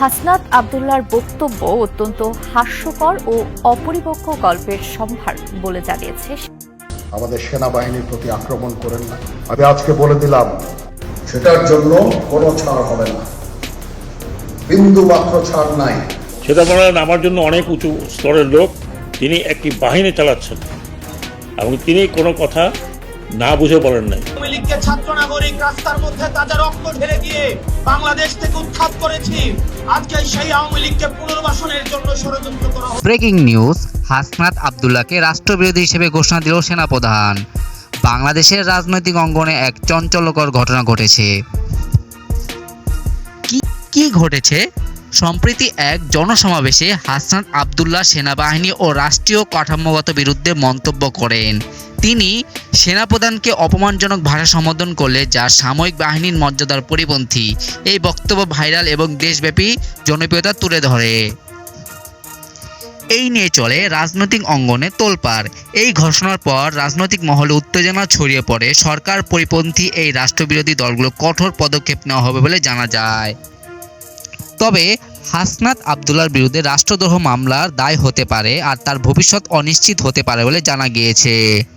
হাসনাত আব্দুল্লাহর বক্তব্য অত্যন্ত হাস্যকর ও অপরিপক্ক গল্পের সম্ভার বলে জানিয়েছে। আমাদের সেনাবাহিনীর প্রতি আক্রমণ করেন না। আমি আজকে বলে দিলাম, সেটার জন্য কোনো ছাড় হবে না, বিন্দু মাত্র ছাড় নাই। সেটা বলেন আমার জন্য অনেক উঁচু স্তরের লোক, তিনি একটি বাহিনী চালাচ্ছেন এবং তিনি কোনো কথা না বুঝে বলেন নাই। আওয়ামী লীগকে ছাত্র নাগরিক রাস্তার মধ্যে তাজা রক্ত ঢেলে দিয়ে বাংলাদেশ থেকে উৎখাত করেছি। আজকে সেই আওয়ামী লীগকে পুনর্বাসনের জন্য ষড়যন্ত্র করা হচ্ছে। ব্রেকিং নিউজ, হাসনাত আব্দুল্লাহকে রাষ্ট্রবিরোধী হিসেবে ঘোষণা দিল সেনাপ্রধান। বাংলাদেশের রাজনৈতিক অঙ্গনে এক চাঞ্চল্যকর ঘটনা ঘটেছে। কি ঘটেছে? সম্প্রতি এক জনসমাবেশে হাসনাত আব্দুল্লাহ সেনাবাহিনী ও রাষ্ট্রীয় কাঠামোগত বিরুদ্ধে মন্তব্য করেন। তিনি সেনাপ্রধানকে অপমানজনক ভাষা সম্বোধন করলে যা সামরিক বাহিনীর মর্যাদার পরিপন্থী। এই বক্তব্য ভাইরাল এবং দেশব্যাপী জনপ্রিয়তা তুলে ধরে। এই নিয়ে চলে রাজনৈতিক অঙ্গনে তোলপাড়। এই ঘোষণার পর রাজনৈতিক মহলে উত্তেজনা ছড়িয়ে পড়ে। সরকার পরিপন্থী এই রাষ্ট্রবিরোধী দলগুলো কঠোর পদক্ষেপ নেওয়া হবে বলে জানা যায়। তবে হাসনাত আব্দুল্লাহর বিরুদ্ধে রাষ্ট্রদ্রোহ মামলার দায় হতে পারে আর তার ভবিষ্যৎ অনিশ্চিত হতে পারে বলে জানা গিয়েছে।